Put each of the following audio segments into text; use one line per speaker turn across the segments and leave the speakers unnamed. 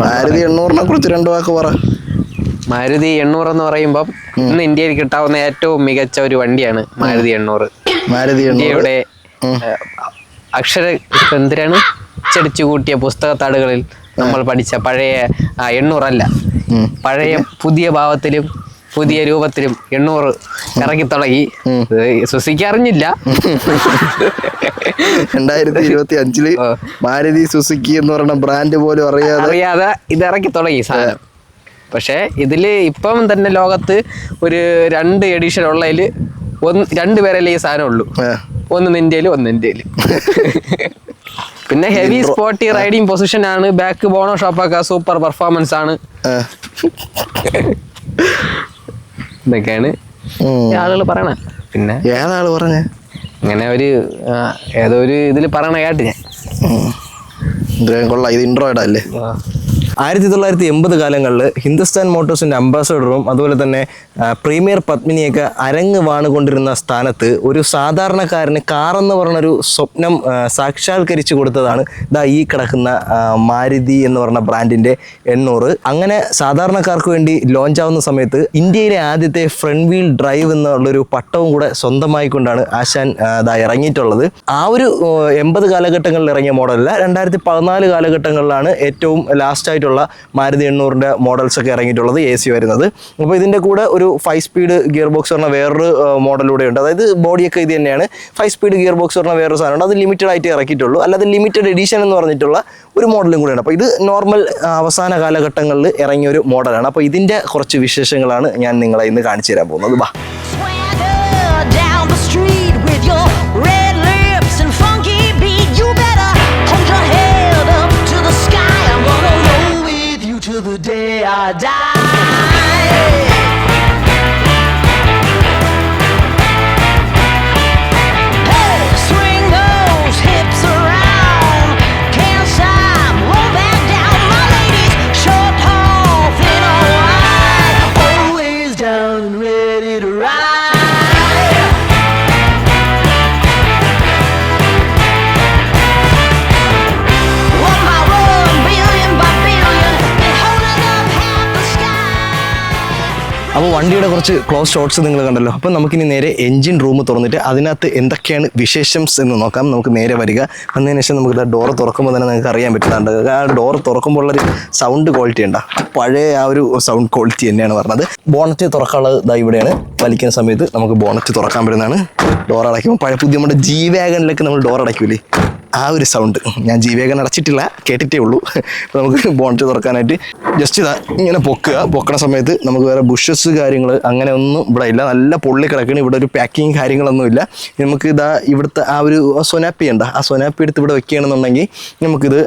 മാരുതി 800-നെ കുറിച്ച് 2 വാക്ക് പറ.
മാരുതി 800 എന്ന് പറയുമ്പോൾ ഇന്ന് ഇന്ത്യയിൽ കിട്ടാവുന്ന ഏറ്റവും മികച്ച ഒരു വണ്ടിയാണ് മാരുതി 800. ഇന്ത്യയുടെ എന്തിനാണ് ചടിച്ചു കൂട്ടിയ പുസ്തകത്താടുകളിൽ നമ്മൾ പഠിച്ച പഴയ 800 അല്ല, പഴയ പുതിയ ഭാവത്തിലും പുതിയ രൂപത്തിലും 800 ഇറക്കി തുടങ്ങി. സുസുക്കി അറിഞ്ഞില്ല.
2025 മാരുതി സുസുക്കി എന്ന് പറയുന്ന ബ്രാൻഡ് പോലും അറിയാതെ
ഇത് ഇറക്കി തുടങ്ങി സാധനം. പക്ഷെ ഇതില് ഇപ്പം തന്നെ ലോകത്ത് ഒരു 2 എഡിഷൻ ഉള്ളതിൽ 2 പേരല്ലേ ഈ സാധനം ഉള്ളൂ. ഒന്ന് നിന്റെയില് ഒന്ന് ഇന്ത്യയില്. പിന്നെ ഹെവി സ്പോർട്ടി റൈഡിങ് പൊസിഷൻ ആണ്, ബാക്ക് ബോണോ ഷോപ്പൊക്കെ സൂപ്പർ പെർഫോമൻസ് ആണ്. ഇതൊക്കെയാണ് ആളുകൾ പറയണ. പിന്നെ
ഏതാള് പറഞ്ഞ
ഇങ്ങനെ ഒരു ഏതോ ഒരു ഇതില് പറയണ കേട്ട് ഞാൻ.
കൊള്ളാം. ഇത് ഇൻട്രോയിഡ് അല്ലേ?
1980 കാലങ്ങളിൽ ഹിന്ദുസ്ഥാൻ മോട്ടോഴ്സിൻ്റെ അംബാസഡറും അതുപോലെ തന്നെ പ്രീമിയർ പത്മിനിയൊക്കെ അരങ്ങ് വാണുകൊണ്ടിരുന്ന സ്ഥാനത്ത് ഒരു സാധാരണക്കാരന് കാറെന്ന് പറഞ്ഞൊരു സ്വപ്നം സാക്ഷാത്കരിച്ചു കൊടുത്തതാണ് ഈ കിടക്കുന്ന മാരുതി എന്ന് പറഞ്ഞ ബ്രാൻഡിൻ്റെ 800. അങ്ങനെ സാധാരണക്കാർക്ക് വേണ്ടി ലോഞ്ച് ആവുന്ന സമയത്ത് ഇന്ത്യയിലെ ആദ്യത്തെ ഫ്രണ്ട് വീൽ ഡ്രൈവ് എന്നുള്ളൊരു പട്ടവും കൂടെ സ്വന്തമായിക്കൊണ്ടാണ് ആശാൻ ഇറങ്ങിയിട്ടുള്ളത്. ആ ഒരു 80 കാലഘട്ടങ്ങളിൽ ഇറങ്ങിയ മോഡലല്ല, 2014 കാലഘട്ടങ്ങളിലാണ് ഏറ്റവും ലാസ്റ്റായിട്ട് മാരുതി 800-ന്റെ മോഡൽസ് ഒക്കെ ഇറങ്ങിയിട്ടുള്ളത്, AC വരുന്നത്. അപ്പോൾ ഇതിൻ്റെ കൂടെ ഒരു 5 സ്പീഡ് ഗിയർ ബോക്സ് പറഞ്ഞ വേറൊരു മോഡലൂടെ ഉണ്ട്. അതായത് ബോഡിയൊക്കെ ഇത് തന്നെയാണ്. 5 സ്പീഡ് ഗിയർ ബോക്സ് പറഞ്ഞ വേറൊരു സാധനമുണ്ട്, അത് ലിമിറ്റഡ് ആയിട്ട് ഇറക്കിയിട്ടുള്ളൂ. അല്ലാതെ ലിമിറ്റഡ് എഡിഷൻ എന്ന് പറഞ്ഞിട്ടുള്ള ഒരു മോഡലും കൂടെയാണ്. അപ്പോൾ ഇത് നോർമൽ അവസാന കാലഘട്ടങ്ങളിൽ ഇറങ്ങിയ ഒരു മോഡലാണ്. അപ്പോൾ ഇതിൻ്റെ കുറച്ച് വിശേഷങ്ങളാണ് ഞാൻ നിങ്ങളെ ഇന്ന് കാണിച്ചു തരാൻ പോകുന്നത്. ബാ.
The day I die. Hey, swing those hips around. Can't stop, roll back down. My ladies, short, tall, thin or wide, always down and ready to ride.
അപ്പോൾ വണ്ടിയുടെ കുറച്ച് ക്ലോസ് ഷോട്ട്സ് നിങ്ങൾ കണ്ടല്ലോ. അപ്പോൾ നമുക്കിനി നേരെ എൻജിൻ റൂം തുറന്നിട്ട് അതിനകത്ത് എന്തൊക്കെയാണ് വിശേഷംസ് എന്ന് നോക്കാം. നമുക്ക് നേരെ വരിക. വന്നതിന് ശേഷം നമുക്ക് ഡോറ് തുറക്കുമ്പോൾ തന്നെ നിങ്ങൾക്ക് അറിയാൻ പറ്റുന്നുണ്ട്. ആ ഡോറ് തുറക്കുമ്പോൾ ഉള്ളൊരു സൗണ്ട് ക്വാളിറ്റി ഉണ്ട്, പഴയ ആ ഒരു സൗണ്ട് ക്വാളിറ്റി തന്നെയാണ് പറഞ്ഞത്. ബോണറ്റ് തുറക്കാനുള്ളത് ഇവിടെയാണ്. വലിക്കുന്ന സമയത്ത് നമുക്ക് ബോണറ്റ് തുറക്കാൻ പറ്റുന്നതാണ്. ഡോർ അടയ്ക്കുമ്പോൾ പഴയ പുതിയ നമ്മുടെ G-Wagonലൊക്കെ നമ്മൾ ഡോർ അടയ്ക്കൂലേ, ആ ഒരു സൗണ്ട്. ഞാൻ G-Wagon അടച്ചിട്ടില്ല, കേട്ടിട്ടേ ഉള്ളൂ. അപ്പോൾ നമുക്ക് ബോണറ്റ് തുറക്കാനായിട്ട് ജസ്റ്റ് ഇങ്ങനെ പൊക്കണ സമയത്ത് നമുക്ക് വേറെ ബുഷസ് കാര്യങ്ങൾ അങ്ങനെ ഒന്നും ഇവിടെ ഇല്ല. നല്ല പൊള്ളി കിടക്കണം. ഇവിടെ ഒരു പാക്കിങ് കാര്യങ്ങളൊന്നുമില്ല. നമുക്ക് ഇവിടുത്തെ ആ ഒരു സൊനാപ്പി ഉണ്ട്, ആ സൊനാപ്പി എടുത്ത് ഇവിടെ വെക്കുകയാണെന്നുണ്ടെങ്കിൽ നമുക്കിത്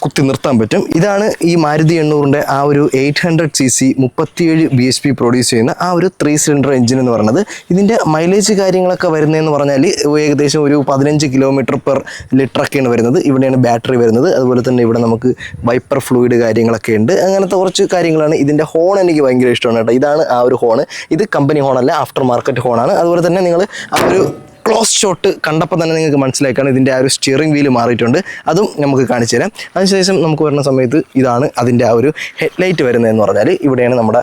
കുത്തി നിർത്താൻ പറ്റും. ഇതാണ് ഈ മാരുതി 800-ന്റെ ആ ഒരു 800cc 37 bhp പ്രൊഡ്യൂസ് ചെയ്യുന്ന ആ ഒരു 3 സിലിണ്ടർ എഞ്ചിൻ എന്ന് പറയുന്നത്. ഇതിൻ്റെ മൈലേജ് കാര്യങ്ങളൊക്കെ വരുന്നതെന്ന് പറഞ്ഞാൽ ഏകദേശം ഒരു 15 km/L ഒക്കെയാണ് വരുന്നത്. ഇവിടെയാണ് ബാറ്ററി വരുന്നത്. അതുപോലെ തന്നെ ഇവിടെ നമുക്ക് വൈപ്പർ ഫ്ലൂയിഡ് കാര്യങ്ങളൊക്കെ ഉണ്ട്. അങ്ങനത്തെ കുറച്ച് കാര്യങ്ങളാണ്. ഇതിൻ്റെ ഹോൺ എനിക്ക് ഭയങ്കര ഇഷ്ടമാണ് കേട്ടോ. ഇതാണ് ആ ഒരു ഹോണ്. ഇത് കമ്പനി ഹോണല്ല, ആഫ്റ്റർ മാർക്കറ്റ് ഹോണാണ്. അതുപോലെ തന്നെ നിങ്ങൾ ആ ഒരു ക്ലോസ് ഷോട്ട് കണ്ടപ്പോൾ തന്നെ നിങ്ങൾക്ക് മനസ്സിലാക്കാണ് ഇതിൻ്റെ ആ ഒരു സ്റ്റിയറിംഗ് വീല് മാറിയിട്ടുണ്ട്. അതും നമുക്ക് കാണിച്ചു തരാം. അതിനുശേഷം നമുക്ക് വരുന്ന സമയത്ത് ഇതാണ് അതിൻ്റെ ആ ഒരു ഹെഡ്ലൈറ്റ് വരുന്നതെന്ന് പറഞ്ഞാൽ ഇവിടെയാണ് നമ്മുടെ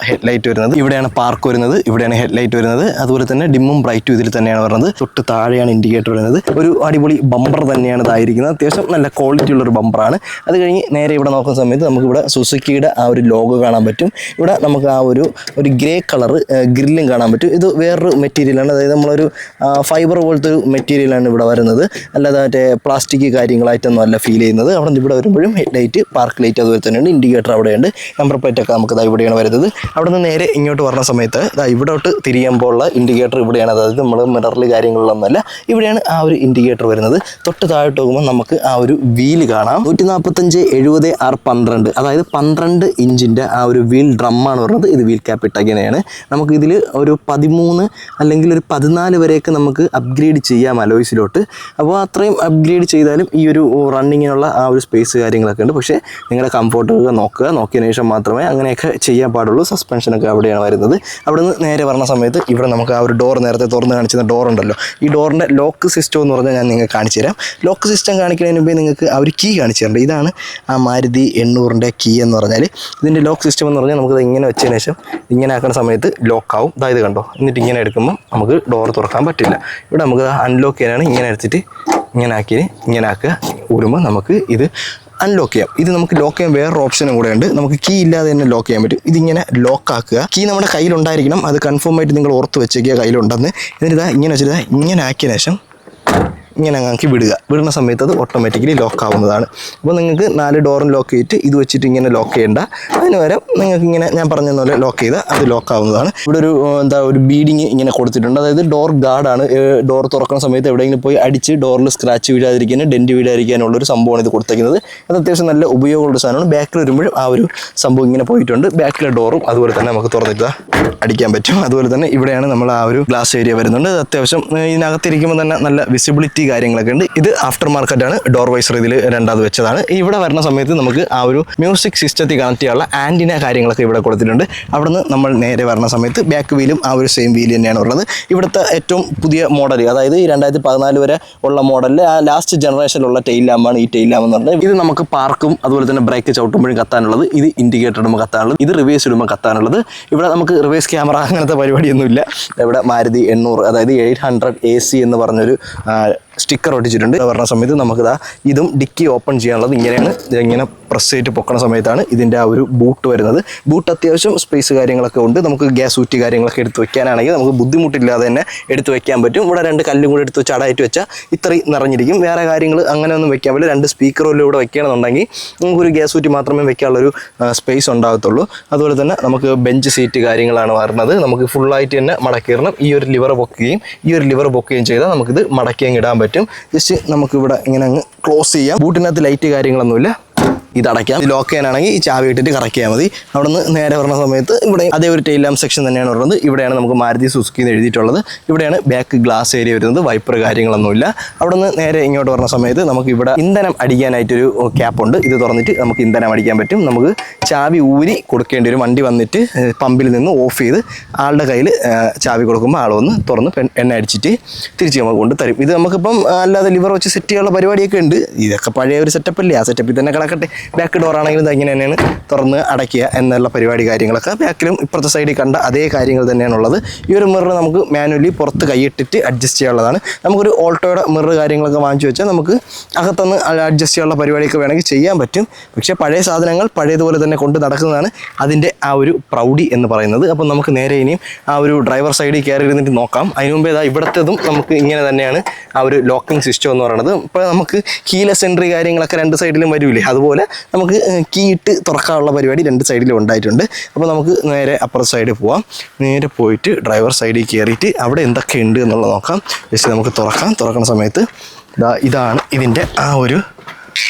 ഹെഡ്ലൈറ്റ് വരുന്നത്, ഇവിടെയാണ് പാർക്ക് വരുന്നത്, ഇവിടെയാണ് ഹെഡ്ലൈറ്റ് വരുന്നത്. അതുപോലെ തന്നെ ഡിമ്മും ബ്രൈറ്റും ഇതിൽ തന്നെയാണ് വരുന്നത്. തൊട്ട് താഴെയാണ് ഇൻഡിക്കേറ്റർ വരുന്നത്. ഒരു അടിപൊളി ബമ്പർ തന്നെയാണ് ഇതായിരിക്കുന്നത്. അത്യാവശ്യം നല്ല ക്വാളിറ്റി ഉള്ളൊരു ബമ്പറാണ്. അത് കഴിഞ്ഞ് നേരെ ഇവിടെ നോക്കുന്ന സമയത്ത് നമുക്കിവിടെ സുസുക്കിയുടെ ആ ഒരു ലോഗോ കാണാൻ പറ്റും. ഇവിടെ നമുക്ക് ആ ഒരു ഗ്രേ കളർ ഗ്രില്ലും കാണാൻ പറ്റും. ഇത് വേറൊരു മെറ്റീരിയലാണ്. അതായത് നമ്മളൊരു ഫൈബർ പോലത്തെ ഒരു മെറ്റീരിയലാണ് ഇവിടെ വരുന്നത്. അല്ലാതെ മറ്റേ പ്ലാസ്റ്റിക് കാര്യങ്ങളായിട്ടൊന്നും അല്ല ഫീൽ ചെയ്യുന്നത്. അവിടെ നിന്ന് ഇവിടെ വരുമ്പോഴും ഹെഡ് ലൈറ്റ്, പാർക്ക് ലൈറ്റ് അതുപോലെ തന്നെയുണ്ട്. ഇൻഡിക്കേറ്റർ അവിടെയുണ്ട്. നമ്പർ പ്ലേറ്റ് ഒക്കെ നമുക്ക് ഇവിടെയാണ് വരുന്നത്. അവിടെ നിന്ന് നേരെ ഇങ്ങോട്ട് വരുന്ന സമയത്ത് ഇവിടോട്ട് തിരിയുമ്പോൾ ഉള്ള ഇൻഡിക്കേറ്റർ ഇവിടെയാണ്. അതായത് നമ്മൾ മിററിൽ കാര്യങ്ങളിലൊന്നുമല്ല, ഇവിടെയാണ് ആ ഒരു ഇൻഡിക്കേറ്റർ വരുന്നത്. തൊട്ട് താഴോട്ട് പോകുമ്പോൾ നമുക്ക് ആ ഒരു വീല് കാണാം. 145/70/R12, അതായത് 12 ഇഞ്ചിൻ്റെ ആ ഒരു വീൽ ഡ്രമ്മാണ് വരുന്നത്. ഇത് വീൽ ക്യാപ്പ് ഇട്ടങ്ങനെയാണ്. നമുക്കിതിൽ ഒരു 13 അല്ലെങ്കിൽ ഒരു 14 വരെയൊക്കെ നമുക്ക് നമുക്ക് അപ്ഗ്രേഡ് ചെയ്യാം അലോയ്സിലോട്ട്. അപ്പോൾ അത്രയും അപ്ഗ്രേഡ് ചെയ്താലും ഈ ഒരു റണ്ണിങ്ങിനുള്ള ആ ഒരു സ്പേസ് കാര്യങ്ങളൊക്കെ ഉണ്ട്. പക്ഷേ നിങ്ങളുടെ കംഫോർട്ടൊക്കെ നോക്കുക, നോക്കിയതിന് ശേഷം മാത്രമേ അങ്ങനെയൊക്കെ ചെയ്യാൻ പാടുള്ളൂ. സസ്പെൻഷനൊക്കെ അവിടെയാണ് വരുന്നത്. അവിടെ നിന്ന് നേരെ പറഞ്ഞ സമയത്ത് ഇവിടെ നമുക്ക് ആ ഒരു ഡോർ, നേരത്തെ തുറന്ന് കാണിച്ചിരുന്ന ഡോർ ഉണ്ടല്ലോ, ഈ ഡോറിൻ്റെ ലോക്ക് സിസ്റ്റം എന്ന് പറഞ്ഞാൽ ഞാൻ നിങ്ങൾക്ക് കാണിച്ചു തരാം. ലോക്ക് സിസ്റ്റം കാണിക്കുന്നതിന് മുമ്പേ നിങ്ങൾക്ക് ആ ഒരു കീ കാണിച്ചു തരേണ്ടത്. ഇതാണ് ആ മാരുതി 800 കീ എന്ന് പറഞ്ഞാൽ. ഇതിൻ്റെ ലോക്ക് സിസ്റ്റം എന്ന് പറഞ്ഞാൽ നമുക്കത് ഇങ്ങനെ വെച്ചതിന് ശേഷം ഇങ്ങനെ ആക്കുന്ന സമയത്ത് ലോക്കാവും. അതായത് കണ്ടോ, എന്നിട്ട് ഇങ്ങനെ എടുക്കുമ്പോൾ നമുക്ക് ഡോർ തുറക്കാൻ പറ്റില്ല. ഇവിടെ നമുക്ക് അൺലോക്ക് ചെയ്യാനാണ് ഇങ്ങനെ എടുത്തിട്ട് ഇങ്ങനെ ആക്കി ഇങ്ങനെ ആക്കുക. ഊരുമ്പോൾ നമുക്ക് ഇത് അൺലോക്ക് ചെയ്യാം. ഇത് നമുക്ക് ലോക്ക് ചെയ്യാൻ വേറൊരു ഓപ്ഷനും കൂടെ ഉണ്ട്. നമുക്ക് കീ ഇല്ലാതെ തന്നെ ലോക്ക് ചെയ്യാൻ പറ്റും. ഇതിങ്ങനെ ലോക്ക് ആക്കുക. കീ നമ്മുടെ കയ്യിലുണ്ടായിരിക്കണം, അത് കൺഫേം ആയിട്ട് നിങ്ങൾ ഓർത്ത് വെച്ചേക്കുക കയ്യിലുണ്ടെന്ന്. എന്നിട്ട് ഇതാ ഇങ്ങനെ വെച്ചിട്ട് ഇങ്ങനെ ആക്കിയതിന് ശേഷം ഇങ്ങനെ ആക്കി വിടുന്ന സമയത്ത് അത് ഓട്ടോമാറ്റിക്കലി ലോക്ക് ആവുന്നതാണ്. അപ്പോൾ നിങ്ങൾക്ക് 4 ഡോറും ലോക്ക് ചെയ്തിട്ട് ഇത് വെച്ചിട്ട് ഇങ്ങനെ ലോക്ക് ചെയ്യേണ്ട. അതിന് പകരം നിങ്ങൾക്ക് ഇങ്ങനെ ഞാൻ പറഞ്ഞ പോലെ ലോക്ക് ചെയ്താൽ അത് ലോക്ക് ആവുന്നതാണ്. ഇവിടെ ഒരു ബീഡിങ് ഇങ്ങനെ കൊടുത്തിട്ടുണ്ട്. അതായത് ഡോർ ഗാർഡാണ്. ഡോർ തുറക്കുന്ന സമയത്ത് എവിടെയെങ്കിലും പോയി അടിച്ച് ഡോറിൽ സ്ക്രാച്ച് വീഴാതിരിക്കാനും ഡെൻറ്റ് വീഴാതിരിക്കാനുള്ളൊരു സംഭവമാണ് ഇത് കൊടുത്തേക്കുന്നത്. അത് അത്യാവശ്യം നല്ല ഉപയോഗമുള്ള സാധനമാണ്. ബാക്കിൽ വരുമ്പോഴും ആ ഒരു സംഭവം ഇങ്ങനെ പോയിട്ടുണ്ട്. ബാക്കിലെ ഡോറും അതുപോലെ തന്നെ നമുക്ക് തുറന്നിട്ട് അടിക്കാൻ പറ്റും. അതുപോലെ തന്നെ ഇവിടെയാണ് നമ്മൾ ആ ഒരു ഗ്ലാസ് ഏരിയ വരുന്നുണ്ട്. അത്യാവശ്യം ഇതിനകത്തിരിക്കുമ്പോൾ തന്നെ നല്ല വിസിബിലിറ്റി കാര്യങ്ങളൊക്കെ ഉണ്ട്. ഇത് ആഫ്റ്റർ മാർക്കറ്റാണ്. ഡോർ വൈസർ ഇതിൽ രണ്ടാമത് വെച്ചതാണ്. ഇവിടെ വരുന്ന സമയത്ത് നമുക്ക് ആ ഒരു മ്യൂസിക് സിസ്റ്റത്തിൽ കണക്ട് ചെയ്യാനുള്ള ആൻറ്റിന കാര്യങ്ങളൊക്കെ ഇവിടെ കൊടുത്തിട്ടുണ്ട്. അവിടെ നിന്ന് നമ്മൾ നേരെ വരുന്ന സമയത്ത് ബാക്ക് വീലും ആ ഒരു സെയിം വീൽ തന്നെയാണ് ഉള്ളത്. ഇവിടുത്തെ ഏറ്റവും പുതിയ മോഡൽ, അതായത് 2014 വരെ ഉള്ള മോഡലിൽ ആ ലാസ്റ്റ് ജനറേഷനിലുള്ള ടെയിൽ ലാമ്പാണ് ഈ ടെയിൽ ലാമ്പ് എന്ന് പറഞ്ഞത്. ഇത് നമുക്ക് പാർക്കും അതുപോലെ തന്നെ ബ്രേക്ക് ചവിട്ടുമ്പോഴും കത്താനുള്ളത്. ഇത് ഇൻഡിക്കേറ്റർ ഇടുമ്പോൾ കത്താനുള്ളത്. ഇത് റിവേഴ്സ് ഇടുമ്പോൾ കത്താനുള്ളത്. ഇവിടെ നമുക്ക് റിവേഴ്സ് ക്യാമറ അങ്ങനത്തെ പരിപാടിയൊന്നുമില്ല. ഇവിടെ മാരുതി 800 അതായത് 800 AC എന്ന് പറഞ്ഞൊരു സ്റ്റിക്കർ ഒട്ടിച്ചിട്ടുണ്ട്. പറഞ്ഞ സമയത്ത് നമുക്കിതാ ഇതും ഡിക്കി ഓപ്പൺ ചെയ്യാനുള്ളത് ഇങ്ങനെയാണ്. ഇങ്ങനെ പ്രസ് ചെയ്തിട്ട് പൊക്കുന്ന സമയത്താണ് ഇതിൻ്റെ ആ ഒരു ബൂട്ട് വരുന്നത്. ബൂട്ട് അത്യാവശ്യം സ്പേസ് കാര്യങ്ങളൊക്കെ ഉണ്ട്. നമുക്ക് ഗ്യാസ് ഊറ്റി കാര്യങ്ങളൊക്കെ എടുത്ത് വെക്കാനാണെങ്കിൽ നമുക്ക് ബുദ്ധിമുട്ടില്ലാതെ തന്നെ എടുത്ത് വെക്കാൻ പറ്റും. ഇവിടെ 2 കല്ലും കൂടെ എടുത്ത് വെച്ച് അടായിട്ട് വെച്ചാൽ ഇത്രയും നിറഞ്ഞിരിക്കും. വേറെ കാര്യങ്ങൾ അങ്ങനെ ഒന്നും വെക്കാൻ പറ്റില്ല. 2 സ്പീക്കറും ഇവിടെ വെക്കുകയാണെന്നുണ്ടെങ്കിൽ നമുക്കൊരു ഗ്യാസ് ഊറ്റി മാത്രമേ വെക്കാനുള്ളൊരു സ്പേസ് ഉണ്ടാകത്തുള്ളൂ. അതുപോലെ തന്നെ നമുക്ക് ബെഞ്ച് സീറ്റ് കാര്യങ്ങളാണ് വരുന്നത്. നമുക്ക് ഫുള്ളായിട്ട് തന്നെ മടക്കിയിടണം. ഈ ഒരു ലിവർ പൊക്കുകയും ചെയ്താൽ നമുക്കിത് മടക്കിയും ഇടാൻ പറ്റും. ജസ്റ്റ് നമുക്കിവിടെ ഇങ്ങനെ അങ്ങ് ക്ലോസ് ചെയ്യാം. ബൂട്ടിനകത്ത് ലൈറ്റ് കാര്യങ്ങളൊന്നുമില്ല. ഇതടയ്ക്കാം. ലോക്ക് ചെയ്യാനാണെങ്കിൽ ഈ ചാവി ഇട്ടിട്ട് കറക്റ്റ് ചെയ്യാൽ മതി. അവിടെ നിന്ന് നേരെ വരുന്ന സമയത്ത് ഇവിടെ അതേ ഒരു ടെയിൽ ലാമ്പ് സെക്ഷൻ തന്നെയാണ് ഉള്ളത്. ഇവിടെയാണ് നമുക്ക് മാരുതി സുസുക്കി എന്ന് എഴുതിയിട്ടുള്ളത്. ഇവിടെയാണ് ബാക്ക് ഗ്ലാസ് ഏരിയ വരുന്നത്. വൈപ്പർ കാര്യങ്ങളൊന്നുമില്ല. അവിടെ നിന്ന് നേരെ ഇങ്ങോട്ട് വരുന്ന സമയത്ത് നമുക്ക് ഇവിടെ ഇന്ധനം അടിക്കാനായിട്ടൊരു ക്യാപ്പുണ്ട്. ഇത് തുറന്നിട്ട് നമുക്ക് ഇന്ധനം അടിക്കാൻ പറ്റും. നമുക്ക് ചാവി ഊരി കൊടുക്കേണ്ടി വരും. വണ്ടി വന്നിട്ട് പമ്പിൽ നിന്ന് ഓഫ് ചെയ്ത് ആളുടെ കയ്യിൽ ചാവി കൊടുക്കുമ്പോൾ ആൾ വന്ന് തുറന്ന് എണ്ണ അടിച്ചിട്ട് തിരിച്ച് നമുക്ക് കൊണ്ട് തരും. ഇത് നമുക്കിപ്പം അല്ലാതെ ലിവർ വെച്ച് സെറ്റ് ചെയ്യാനുള്ള പരിപാടിയൊക്കെ ഉണ്ട്. ഇതൊക്കെ പഴയ ഒരു സെറ്റപ്പല്ലേ, ആ സെറ്റപ്പിൽ തന്നെ കിടക്കട്ടെ. ബാക്ക് ഡോർ ആണെങ്കിലും ഇങ്ങനെ തന്നെയാണ് തുറന്ന് അടയ്ക്കുക എന്നുള്ള പരിപാടി കാര്യങ്ങളൊക്കെ. ബാക്കിലും ഇപ്പുറത്തെ സൈഡിൽ കണ്ട അതേ കാര്യങ്ങൾ തന്നെയാണുള്ളത്. ഈ ഒരു മിറർ നമുക്ക് മാനുവലി പുറത്ത് കൈയിട്ടിട്ട് അഡ്ജസ്റ്റ് ചെയ്യാനുള്ളതാണ്. നമുക്കൊരു ഓൾട്ടോയുടെ മിറർ കാര്യങ്ങളൊക്കെ വാങ്ങിച്ചു വെച്ചാൽ നമുക്ക് അകത്തുനിന്ന് അഡ്ജസ്റ്റ് ചെയ്യാനുള്ള പരിപാടിയൊക്കെ വേണമെങ്കിൽ ചെയ്യാൻ പറ്റും. പക്ഷേ പഴയ സാധനങ്ങൾ പഴയതുപോലെ തന്നെ കൊണ്ട് നടക്കുന്നതാണ് അതിൻ്റെ ആ ഒരു പ്രൗഢി എന്ന് പറയുന്നത്. അപ്പം നമുക്ക് നേരെ ഇനിയും ആ ഒരു ഡ്രൈവർ സൈഡിൽ കയറി ഇരുന്നിട്ട് നോക്കാം. അതിന് മുമ്പേ ഇവിടത്തേതും നമുക്ക് ഇങ്ങനെ തന്നെയാണ് ആ ഒരു ലോക്കിംഗ് സിസ്റ്റം എന്ന് പറയുന്നത്. ഇപ്പോൾ നമുക്ക് കീലെസ് എൻട്രി കാര്യങ്ങളൊക്കെ 2 സൈഡിലും വരില്ലേ, അതുപോലെ നമുക്ക് കീ ഇട്ട് തുറക്കാനുള്ള പരിപാടി 2 സൈഡിലും ഉണ്ടായിട്ടുണ്ട്. അപ്പോൾ നമുക്ക് നേരെ അപ്പുറത്തെ സൈഡിൽ പോവാം. നേരെ പോയിട്ട് ഡ്രൈവർ സൈഡിൽ കയറിയിട്ട് അവിടെ എന്തൊക്കെ ഉണ്ട് എന്നുള്ളത് നോക്കാം. ജസ്റ്റ് നമുക്ക് തുറക്കുന്ന സമയത്ത് ഇതാണ് ഇതിൻ്റെ ആ ഒരു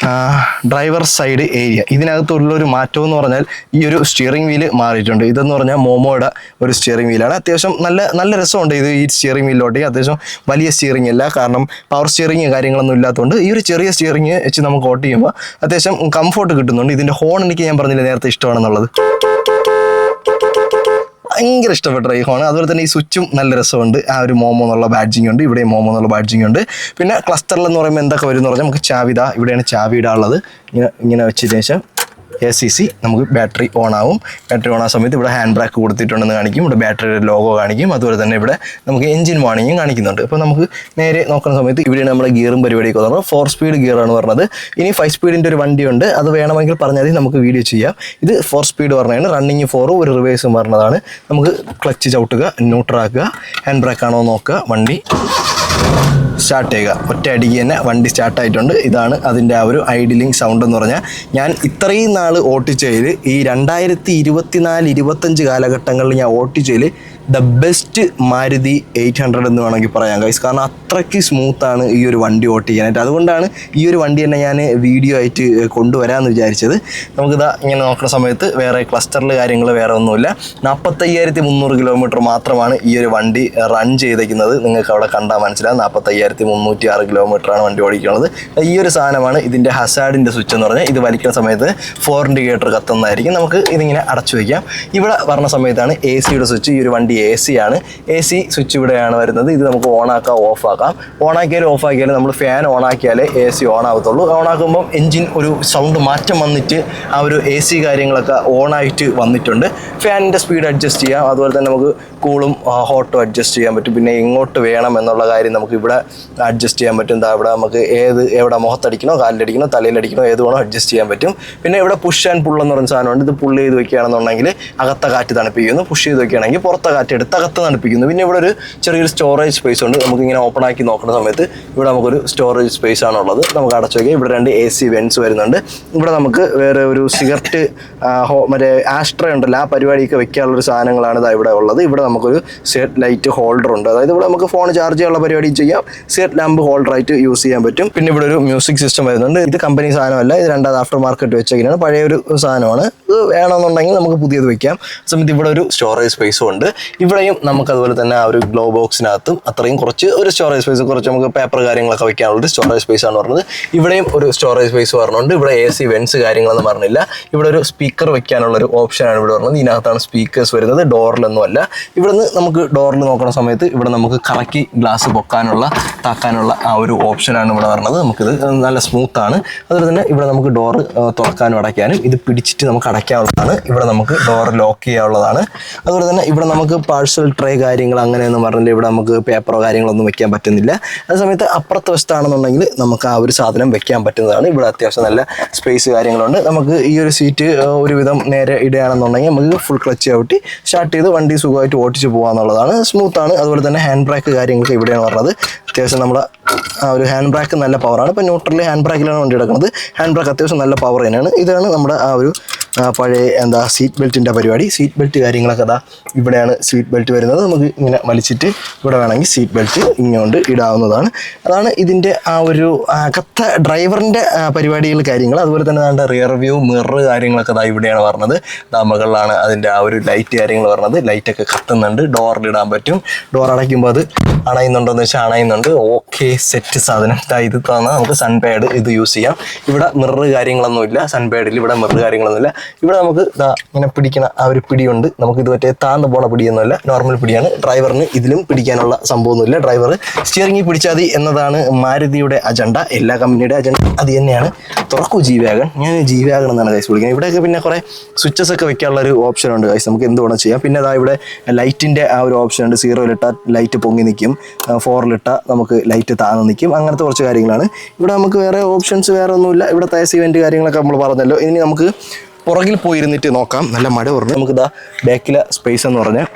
ഡ്രൈവർ സൈഡ് ഏരിയ. ഇതിനകത്തുള്ളൊരു മാറ്റം എന്ന് പറഞ്ഞാൽ ഈ ഒരു സ്റ്റിയറിംഗ് വീല് മാറിയിട്ടുണ്ട്. ഇതെന്ന് പറഞ്ഞാൽ മോമോയുടെ ഒരു സ്റ്റിയറിംഗ് വീലാണ്. അത്യാവശ്യം നല്ല രസമുണ്ട് ഇത്. ഈ സ്റ്റിയറിംഗ് വീലിലോട്ട് അത്യാവശ്യം വലിയ സ്റ്റിയറിംഗ് അല്ല, കാരണം പവർ സ്റ്റിയറിംഗ് കാര്യങ്ങളൊന്നും ഇല്ലാത്തതുകൊണ്ട് ഈ ഒരു ചെറിയ സ്റ്റിയറിംഗ് വെച്ച് നമുക്ക് ഓട്ട് ചെയ്യുമ്പോൾ അത്യാവശ്യം കംഫോർട്ട് കിട്ടുന്നുണ്ട്. ഇതിൻ്റെ ഹോൺ എനിക്ക് ഞാൻ പറഞ്ഞില്ല നേരത്തെ ഇഷ്ടമാണെന്നുള്ളത്. ഭയങ്കര ഇഷ്ടപ്പെട്ട ഈ ഹോൺ. അതുപോലെ തന്നെ ഈ സ്വിച്ചും നല്ല രസമുണ്ട്. ആ ഒരു മോമോ എന്നുള്ള ബാഡ്ജിങ് ഉണ്ട്. ഇവിടെയും മോമോ എന്നുള്ള ബാഡ്ജിങ് ഉണ്ട്. പിന്നെ ക്ലസ്റ്ററിലെന്ന് പറയുമ്പോൾ എന്തൊക്കെ വരും എന്ന് പറഞ്ഞാൽ നമുക്ക് ചാവി ഇവിടെയാണ് ചാവി ഇടാനുള്ളത്. ഇങ്ങനെ വെച്ചതിന് ശേഷം ACC നമുക്ക് ബാറ്ററി ഓൺ ആവും. ബാറ്ററി ഓൺ ആകുന്ന സമയത്ത് ഇവിടെ ഹാൻഡ് ബ്രേക്ക് കൊടുത്തിട്ടുണ്ടെന്ന് കാണിക്കും. ഇവിടെ ബാറ്ററിയുടെ ലോഗോ കാണിക്കും. അതുപോലെ തന്നെ ഇവിടെ നമുക്ക് എഞ്ചിൻ വാർണിംഗും കാണിക്കുന്നുണ്ട്. അപ്പോൾ നമുക്ക് നേരെ നോക്കുന്ന സമയത്ത് ഇവിടെയാണ് നമ്മുടെ ഗിയറും പരിപാടിയൊക്കെ പറഞ്ഞത്. 4 സ്പീഡ് ഗിയറാണ് പറഞ്ഞത്. ഇനി 5 സ്പീഡിൻ്റെ ഒരു വണ്ടിയുണ്ട്. അത് വേണമെങ്കിൽ പറഞ്ഞാൽ നമുക്ക് വീഡിയോ ചെയ്യാം. ഇത് 4 സ്പീഡ് പറഞ്ഞാണ്. റണ്ണിങ് 4 ഒരു റിവേഴ്സും പറഞ്ഞതാണ്. നമുക്ക് ക്ലച്ച് ചവിട്ടുക, ന്യൂട്രൽ ആക്കുക, ഹാൻഡ് ബ്രേക്ക് ആണോ നോക്കുക, വണ്ടി സ്റ്റാർട്ട് ചെയ്യുക. ഒറ്റ അടിക്ക് തന്നെ വണ്ടി സ്റ്റാർട്ടായിട്ടുണ്ട്. ഇതാണ് അതിൻ്റെ ആ ഒരു ഐഡിലിംഗ് സൗണ്ട് എന്ന് പറഞ്ഞാൽ. ഞാൻ ഇത്രയും നാൾ ഓട്ടിച്ചതിൽ ഈ 2024-25 കാലഘട്ടങ്ങളിൽ ഞാൻ ഓട്ടിച്ചതിൽ ദ ബെസ്റ്റ് മാരുതി 800 എന്ന് വേണമെങ്കിൽ പറയാം ഗൈസ്. കാരണം അത്രയ്ക്ക് സ്മൂത്താണ് ഈ ഒരു വണ്ടി ഓട്ടിക്കാനായിട്ട്. അതുകൊണ്ടാണ് ഈ ഒരു വണ്ടി തന്നെ ഞാൻ വീഡിയോ ആയിട്ട് കൊണ്ടുവരാമെന്ന് വിചാരിച്ചത്. നമുക്കിതാ ഇങ്ങനെ നോക്കുന്ന സമയത്ത് വേറെ ക്ലസ്റ്ററിൽ കാര്യങ്ങൾ വേറെ ഒന്നുമില്ല. 45,300 കിലോമീറ്റർ മാത്രമാണ് ഈ ഒരു വണ്ടി റൺ ചെയ്തേക്കുന്നത്. നിങ്ങൾക്ക് അവിടെ കണ്ടാൽ മനസ്സിലാവും. 45,306 കിലോമീറ്ററാണ് വണ്ടി ഓടിക്കുന്നത്. ഈ ഒരു സാധനമാണ് ഇതിൻ്റെ ഹസാഡിൻ്റെ സ്വിച്ച് എന്ന് പറഞ്ഞാൽ. ഇത് വലിക്കുന്ന സമയത്ത് 4 ഇൻഡിക്കേറ്റർ കത്തുന്നതായിരിക്കും. നമുക്ക് ഇതിങ്ങനെ അടച്ചു വയ്ക്കാം. ഇവിടെ പറഞ്ഞ സമയത്താണ് AC-യുടെ സ്വിച്ച്. ഈ ഒരു വണ്ടി AC ആണ്. AC സ്വിച്ച് ഇവിടെയാണ് വരുന്നത്. ഇത് നമുക്ക് ഓണാക്കാം, ഓഫ് ആക്കാം. ഓണാക്കിയാലും ഓഫ് ആക്കിയാലും നമ്മൾ ഫാൻ ഓണാക്കിയാലേ AC ഓൺ ആകത്തുള്ളൂ. ഓണാക്കുമ്പം എൻജിൻ ഒരു സൗണ്ട് മാറ്റം വന്നിട്ട് ആ ഒരു AC കാര്യങ്ങളൊക്കെ ഓണായിട്ട് വന്നിട്ടുണ്ട്. ഫാനിൻ്റെ സ്പീഡ് അഡ്ജസ്റ്റ് ചെയ്യാം. അതുപോലെ തന്നെ നമുക്ക് കൂളും ഹോട്ടും അഡ്ജസ്റ്റ് ചെയ്യാൻ പറ്റും. പിന്നെ എങ്ങോട്ട് വേണം എന്നുള്ള കാര്യം നമുക്ക് ഇവിടെ അഡ്ജസ്റ്റ് ചെയ്യാൻ പറ്റും. എന്താ ഇവിടെ നമുക്ക് എവിടെ മുഖത്തടിക്കണോ, കാലിലടിക്കണോ, തലയിലടിക്കണോ, ഏത് വേണോ അഡ്ജസ്റ്റ് ചെയ്യാൻ പറ്റും. പിന്നെ ഇവിടെ പുഷ് ആൻഡ് പുൾ എന്ന് പറയുന്ന സാധനമുണ്ട്. ഇത് പുള്ള് ചെയ്ത് വെക്കുകയാണെന്നുണ്ടെങ്കിൽ അകത്ത കാറ്റ് തണുപ്പിക്കുന്നു. പുഷ് ചെയ്ത് വെക്കുകയാണെങ്കിൽ പുറത്തെ കാറ്റ് എടുത്ത് അകത്ത് തണുപ്പിക്കുന്നു. പിന്നെ ഇവിടെ ഒരു ചെറിയൊരു സ്റ്റോറേജ് സ്പേസ് ഉണ്ട്. നമുക്കിങ്ങനെ ഓപ്പൺ ആക്കി നോക്കുന്ന സമയത്ത് ഇവിടെ നമുക്കൊരു സ്റ്റോറേജ് സ്പേസ് ആണുള്ളത്. നമുക്ക് അടച്ചു വയ്ക്കാം. ഇവിടെ 2 AC വെൻസ് വരുന്നുണ്ട്. ഇവിടെ നമുക്ക് വേറെ ഒരു സിഗരറ്റ് മറ്റേ ആസ്ട്രേ ഉണ്ടല്ലോ, ആ പരിപാടിയൊക്കെ വെക്കാനുള്ളൊരു സാധനങ്ങളാണ് ഇതാ ഇവിടെ ഉള്ളത്. ഇവിടെ നമുക്കൊരു സെറ്റ് ലൈറ്റ് ഹോൾഡർ ഉണ്ട്. അതായത് ഇവിടെ നമുക്ക് ഫോൺ ചാർജ് ചെയ്യാനുള്ള പരിപാടി ചെയ്യാം. സെറ്റ് ലാമ്പ് ഹോൾഡറായിട്ട് യൂസ് ചെയ്യാൻ പറ്റും. പിന്നെ ഇവിടെ ഒരു മ്യൂസിക് സിസ്റ്റം വരുന്നുണ്ട്. ഇത് കമ്പനി സാധനമല്ല, ഇത് 2 ആഫ്റ്റർ മാർക്കറ്റ് വെച്ചേക്കാണ്. പഴയ ഒരു സാധനമാണ്. ഇത് വേണമെന്നുണ്ടെങ്കിൽ നമുക്ക് പുതിയത് വെക്കാം. സമയത്ത് ഇവിടെ ഒരു സ്റ്റോറേജ് സ്പേസും ഉണ്ട്. ഇവിടെയും നമുക്ക് അതുപോലെ തന്നെ ആ ഒരു ഗ്ലോ ബോക്സിനകത്തും അത്രയും കുറച്ച് ഒരു സ്റ്റോറേജ് സ്പേസ്, കുറച്ച് നമുക്ക് പേപ്പർ കാര്യങ്ങളൊക്കെ വെക്കാനുള്ളൊരു സ്റ്റോറേജ് സ്പേസ് ആണ് പറഞ്ഞത്. ഇവിടെയും ഒരു സ്റ്റോറേജ് സ്പേസ് പറഞ്ഞുകൊണ്ട് ഇവിടെ AC വെൻസ് കാര്യങ്ങളൊന്നും പറഞ്ഞില്ല. ഇവിടെ ഒരു സ്പീക്കർ വെക്കാനുള്ളൊരു ഓപ്ഷനാണ് ഇവിടെ പറഞ്ഞത്. ഇതിനകത്താണ് സ്പീക്കേഴ്സ് വരുന്നത്, ഡോറിലൊന്നും അല്ല. ഇവിടെ നിന്ന് നമുക്ക് ഡോറിൽ നോക്കുന്ന സമയത്ത് ഇവിടെ നമുക്ക് കറക്കി ഗ്ലാസ് പൊക്കാനുള്ള താക്കാനുള്ള ആ ഒരു ഓപ്ഷനാണ് ഇവിടെ പറഞ്ഞത്. നമുക്കിത് നല്ല സ്മൂത്താണ്. അതുപോലെ തന്നെ ഇവിടെ നമുക്ക് ഡോറ് തുറക്കാനും അടയ്ക്കാനും ഇത് പിടിച്ചിട്ട് നമുക്ക് അടയ്ക്കാനുള്ളതാണ്. ഇവിടെ നമുക്ക് ഡോർ ലോക്ക് ചെയ്യാനുള്ളതാണ്. അതുപോലെ തന്നെ ഇവിടെ നമുക്ക് പാഴ്സൽ ട്രേ കാര്യങ്ങൾ അങ്ങനെയൊന്നും പറഞ്ഞില്ല. ഇവിടെ നമുക്ക് പേപ്പറോ കാര്യങ്ങളൊന്നും വെക്കാൻ പറ്റുന്നില്ല. അതേസമയത്ത് അപ്പുറത്തെ വശത്താണെന്നുണ്ടെങ്കിൽ നമുക്ക് ആ ഒരു സാധനം വെക്കാൻ പറ്റുന്നതാണ്. ഇവിടെ അത്യാവശ്യം നല്ല സ്പേസ് കാര്യങ്ങളുണ്ട്. നമുക്ക് ഈ ഒരു സീറ്റ് ഒരുവിധം നേരെ ഇടുകയാണെന്നുണ്ടെങ്കിൽ നമുക്ക് ഫുൾ ക്ലച്ച് ചവിട്ടി സ്റ്റാർട്ട് ചെയ്ത് വണ്ടി സുഖമായിട്ട് ഓടിച്ച് പോകാമെന്നുള്ളതാണ്. സ്മൂത്താണ്. അതുപോലെ തന്നെ ഹാൻഡ് ബ്രേക്ക് കാര്യങ്ങളൊക്കെ ഇവിടെയാണ് പറഞ്ഞത്. അത്യാവശ്യം നമ്മുടെ ആ ഒരു ഹാൻഡ് ബ്രേക്ക് നല്ല പവറാണ്. ഇപ്പോൾ ന്യൂട്രലിൽ ഹാൻഡ് ബ്രേക്കിലാണ് വണ്ടി എടുക്കുന്നത്. ഹാൻഡ് ബ്രേക്ക് അത്യാവശ്യം നല്ല പവർ തന്നെയാണ്. ഇതാണ് നമ്മുടെ ആ ഒരു പഴയ സീറ്റ് ബെൽറ്റിൻ്റെ പരിപാടി. സീറ്റ് ബെൽറ്റ് കാര്യങ്ങളൊക്കെ അതാ ഇവിടെയാണ് സീറ്റ് ബെൽറ്റ് വരുന്നത്. നമുക്ക് ഇങ്ങനെ വലിച്ചിട്ട് ഇവിടെ വേണമെങ്കിൽ സീറ്റ് ബെൽറ്റ് ഇങ്ങോട്ട് ഇടാവുന്നതാണ്. അതാണ് ഇതിൻ്റെ ആ ഒരു അകത്ത ഡ്രൈവറിൻ്റെ പരിപാടികൾ കാര്യങ്ങൾ. അതുപോലെ തന്നെ അതിൻ്റെ റിയർ വ്യൂ മിറർ കാര്യങ്ങളൊക്കെ അതാ ഇവിടെയാണ് പറഞ്ഞത്. മുകളിലാണ് അതിൻ്റെ ആ ഒരു ലൈറ്റ് കാര്യങ്ങൾ പറഞ്ഞത്. ലൈറ്റൊക്കെ കത്തുന്നുണ്ട്. ഡോറിലിടാൻ പറ്റും. ഡോർ അടയ്ക്കുമ്പോൾ അത് അണയുന്നുണ്ടോയെന്ന് വെച്ചാൽ അണയുന്നുണ്ട്. ഓക്കെ, സെറ്റ് സാധനം. ഇത് തന്നാൽ നമുക്ക് സൺപാഡ് ഇത് യൂസ് ചെയ്യാം. ഇവിടെ മിറർ കാര്യങ്ങളൊന്നുമില്ല. സൺപാഡിൽ ഇവിടെ മിറർ കാര്യങ്ങളൊന്നുമില്ല. ഇവിടെ നമുക്ക് ഇങ്ങനെ പിടിക്കണ ആ ഒരു പിടിയുണ്ട്. നമുക്കിത് മറ്റേ താന്ന് പോണ പിടിയൊന്നുമില്ല, നോർമൽ പിടിയാണ്. ഡ്രൈവറിന് ഇതിലും പിടിക്കാനുള്ള സംഭവമൊന്നുമില്ല. ഡ്രൈവർ സ്റ്റിയറിംഗിൽ പിടിച്ചാൽ മതി എന്നതാണ് മാരുതിയുടെ അജണ്ട. എല്ലാ കമ്പനിയുടെ അജണ്ട അത് തന്നെയാണ്. തുറക്കൂ ജി വാഗൺ. ഞാൻ ജി വാഗൺ എന്നാണ് കൈസ് വിളിക്കുന്നത്. ഇവിടെയൊക്കെ പിന്നെ കുറേ സ്വിച്ചസ് ഒക്കെ വെക്കാനുള്ള ഒരു ഓപ്ഷൻ ഉണ്ട് കൈസ്. നമുക്ക് എന്ത് വേണം ചെയ്യാം. പിന്നെ അതാ ഇവിടെ ലൈറ്റിൻ്റെ ആ ഒരു ഓപ്ഷൻ ഉണ്ട്. 0-ലിട്ടാൽ ലൈറ്റ് പൊങ്ങി നിൽക്കും, 4-ലിട്ടാൽ നമുക്ക് ലൈറ്റ് താന്ന് നിൽക്കും. അങ്ങനത്തെ കുറച്ച് കാര്യങ്ങളാണ്. ഇവിടെ നമുക്ക് വേറെ ഓപ്ഷൻസ് വേറെ ഒന്നുമില്ല. ഇവിടെ തേസ് ഇവൻറ്റ് കാര്യങ്ങളൊക്കെ നമ്മൾ പറഞ്ഞല്ലോ. ഇനി നമുക്ക് പുറകിൽ പോയിരുന്നിട്ട് നോക്കാം. നല്ല മഴ പറഞ്ഞു. നമുക്കിതാ ബാക്കിലെ സ്പേസ് എന്ന് പറഞ്ഞാൽ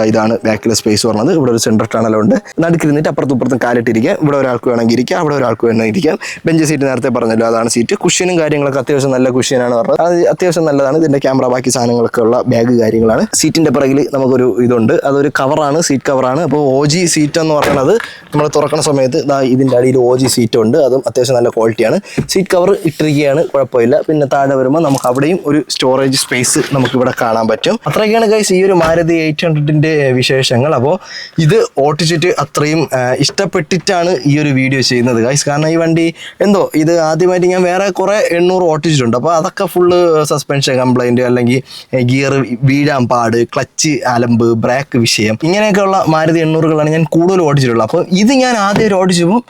ഇതാണ് ബാക്കിലെ സ്പേസ് പറഞ്ഞത്. ഇവിടെ ഒരു സെൻട്രൽ ടണൽ ഉണ്ട്. നടുക്കിരുന്നിട്ട് അപ്പുറത്തും ഇപ്പുറത്തും കാലിട്ടിരിക്കാം. ഇവിടെ ഒരാൾക്ക് വേണമെങ്കിൽ ഇരിക്കാം, അവിടെ ഒരാൾക്ക് വേണമെങ്കിൽ ഇരിക്കാം. ബെഞ്ച് സീറ്റ് നേരത്തെ പറഞ്ഞല്ലോ, അതാണ് സീറ്റ്. കുഷ്യനും കാര്യങ്ങളൊക്കെ അത്യാവശ്യം നല്ല കുഷ്യനാണ് പറഞ്ഞത്. അത് അത്യാവശ്യം നല്ലതാണ്. ഇതിൻ്റെ ക്യാമറ ബാക്കി സാധനങ്ങളൊക്കെ ഉള്ള ബാഗ് കാര്യങ്ങളാണ്. സീറ്റിൻ്റെ പിറകിൽ നമുക്കൊരു ഇതുണ്ട്. അതൊരു കവറാണ്, സീറ്റ് കവറാണ്. അപ്പോൾ OG സീറ്റ് എന്ന് പറയുന്നത് നമ്മൾ തുറക്കുന്ന സമയത്ത് ഇതിൻ്റെ അടിയിൽ OG സീറ്റ് ഉണ്ട്. അതും അത്യാവശ്യം നല്ല ക്വാളിറ്റിയാണ്. സീറ്റ് കവർ ഇട്ടിരിക്കുകയാണ്, കുഴപ്പമില്ല. പിന്നെ താഴെ വരുമ്പോൾ നമുക്ക് അവിടെയും ഒരു സ്റ്റോറേജ് സ്പേസ് നമുക്കിവിടെ കാണാൻ പറ്റും. അത്രയൊക്കെയാണ് ഗൈസ് ഈ ഒരു മാരുതി 800 വിശേഷങ്ങൾ. അപ്പോൾ ഇത് ഓട്ടിച്ചിട്ട് അത്രയും ഇഷ്ടപ്പെട്ടിട്ടാണ് ഈ ഒരു വീഡിയോ ചെയ്യുന്നത് ഗൈസ്. കാരണം ഈ വണ്ടി എന്തോ ഇത് ആദ്യമായിട്ട് ഞാൻ വേറെ കുറേ 800 ഓട്ടിച്ചിട്ടുണ്ട്. അപ്പോൾ അതൊക്കെ ഫുള്ള് സസ്പെൻഷൻ കംപ്ലൈൻറ്റ്, അല്ലെങ്കിൽ ഗിയർ വീഴാൻ പാട്, ക്ലച്ച് അലമ്പ്, ബ്രേക്ക് വിഷയം, ഇങ്ങനെയൊക്കെയുള്ള മാരുതി 800കളാണ് ഞാൻ കൂടുതൽ ഓടിച്ചിട്ടുള്ളത്. അപ്പോൾ ഇത് ഞാൻ ആദ്യം ഓടിച്ചപ്പോൾ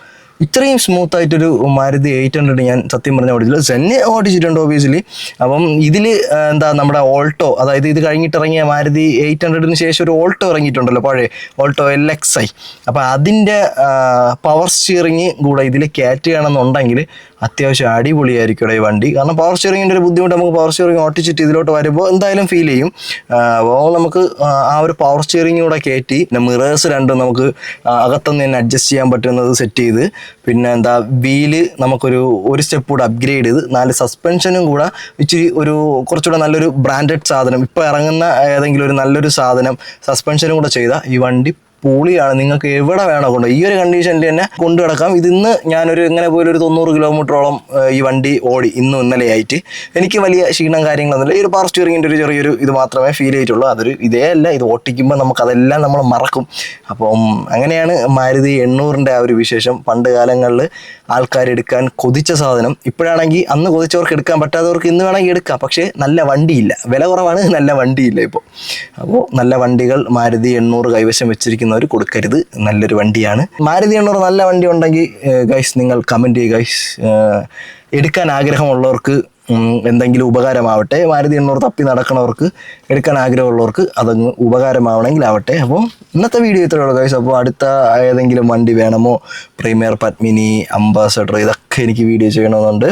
ഇത്രയും സ്മൂത്ത് ആയിട്ടൊരു മാരുതി 800 ഞാൻ സത്യം പറഞ്ഞാൽ ഓടിച്ചില്ല. സെന്നെ ഓടിച്ചിട്ടുണ്ട് ഓബിയസ്ലി. അപ്പം ഇതിൽ എന്താ നമ്മുടെ ഓൾട്ടോ, അതായത് ഇത് കഴിഞ്ഞിട്ട് ഇറങ്ങിയ മാരുതി 800-ന് ശേഷം ഒരു ഓൾട്ടോ ഇറങ്ങിയിട്ടുണ്ടല്ലോ, പഴയ ഓൾട്ടോ LXi. അപ്പം അതിൻ്റെ പവർ സ്റ്റിയറിങ് കൂടെ ഇതിൽ കയറ്റുകയാണെന്നുണ്ടെങ്കിൽ അത്യാവശ്യം അടിപൊളിയായിരിക്കും ഈ വണ്ടി. കാരണം പവർ സ്റ്റിയറിങ്ങിൻ്റെ ഒരു ബുദ്ധിമുട്ട് നമുക്ക് പവർ സ്റ്റിയറിങ് ഓട്ടിച്ചിട്ട് ഇതിലോട്ട് വരുമ്പോൾ എന്തായാലും ഫീൽ ചെയ്യും. അപ്പോൾ നമുക്ക് ആ ഒരു പവർ സ്റ്റിയറിങ് കൂടെ കയറ്റി, പിന്നെ മിറേഴ്സ് രണ്ടും നമുക്ക് അകത്തുനിന്ന് തന്നെ അഡ്ജസ്റ്റ് ചെയ്യാൻ പറ്റുന്നത് സെറ്റ് ചെയ്ത്, പിന്നെ എന്താ വീല് നമുക്കൊരു സ്റ്റെപ്പ് കൂടെ അപ്ഗ്രേഡ് ചെയ്ത്, 4 സസ്പെൻഷനും കൂടെ ഇച്ചിരി കുറച്ചുകൂടെ നല്ലൊരു ബ്രാൻഡഡ് സാധനം, ഇപ്പോൾ ഇറങ്ങുന്ന ഏതെങ്കിലും ഒരു നല്ലൊരു സാധനം സസ്പെൻഷനും കൂടെ ചെയ്താൽ ഈ വണ്ടി പൊളിയാണ്. നിങ്ങൾക്ക് എവിടെ വേണോ കൊണ്ട് ഈ ഒരു കണ്ടീഷനിൽ തന്നെ കൊണ്ടു കിടക്കാം. ഇതിന്ന് ഞാനൊരു എങ്ങനെ പോലും ഒരു 90 കിലോമീറ്ററോളം ഈ വണ്ടി ഓടി ഇന്നും ഇന്നലെയായിട്ട്. എനിക്ക് വലിയ ക്ഷീണം കാര്യങ്ങളൊന്നുമില്ല. ഈ ഒരു പവർ സ്റ്റിയറിങ്ങിൻ്റെ ഒരു ചെറിയൊരു ഇത് മാത്രമേ ഫീൽ ചെയ്തിട്ടുള്ളൂ. ഇതേ അല്ല, ഇത് ഓട്ടിക്കുമ്പോൾ നമുക്കതെല്ലാം നമ്മൾ മറക്കും. അപ്പം അങ്ങനെയാണ് മാരുതി 800-ൻ്റെ ആ ഒരു വിശേഷം. പണ്ട് കാലങ്ങളിൽ ആൾക്കാർ എടുക്കാൻ കൊതിച്ച സാധനം. ഇപ്പോഴാണെങ്കിൽ അന്ന് കൊതിച്ചവർക്ക് എടുക്കാൻ പറ്റാത്തവർക്ക് ഇന്ന് വേണമെങ്കിൽ എടുക്കാം. പക്ഷേ നല്ല വണ്ടിയില്ല, വില കുറവാണ്, നല്ല വണ്ടിയില്ല ഇപ്പോൾ. അപ്പോൾ നല്ല വണ്ടികൾ മാരുതി 800 കൈവശം വെച്ചിരിക്കുന്ന കൊടുക്കരുത്. നല്ലൊരു വണ്ടിയാണ് മാരുതി 800. നല്ല വണ്ടി ഉണ്ടെങ്കിൽ ഗൈസ് നിങ്ങൾ കമൻറ്റ് ചെയ്യുക ഗൈസ്. എടുക്കാൻ ആഗ്രഹമുള്ളവർക്ക് എന്തെങ്കിലും ഉപകാരമാവട്ടെ. മാരുതി 800 തപ്പി നടക്കണവർക്ക്, എടുക്കാൻ ആഗ്രഹമുള്ളവർക്ക് അതങ്ങ് ഉപകാരമാവണമെങ്കിൽ ആവട്ടെ. അപ്പോൾ ഇന്നത്തെ വീഡിയോ ഇത്രയുള്ളൂ ഗൈസ്. അപ്പോൾ അടുത്ത ഏതെങ്കിലും വണ്ടി വേണമോ, പ്രീമിയർ, പത്മിനി, അംബാസഡർ, ഇതൊക്കെ എനിക്ക് വീഡിയോ ചെയ്യണമെന്നുണ്ട്.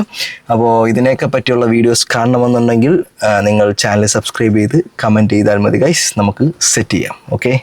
അപ്പോൾ ഇതിനെയൊക്കെ പറ്റിയുള്ള വീഡിയോസ് കാണണമെന്നുണ്ടെങ്കിൽ നിങ്ങൾ ചാനൽ സബ്സ്ക്രൈബ് ചെയ്ത് കമൻറ്റ് ചെയ്താൽ മതി ഗൈസ്. നമുക്ക് സെറ്റ് ചെയ്യാം. ഓക്കെ.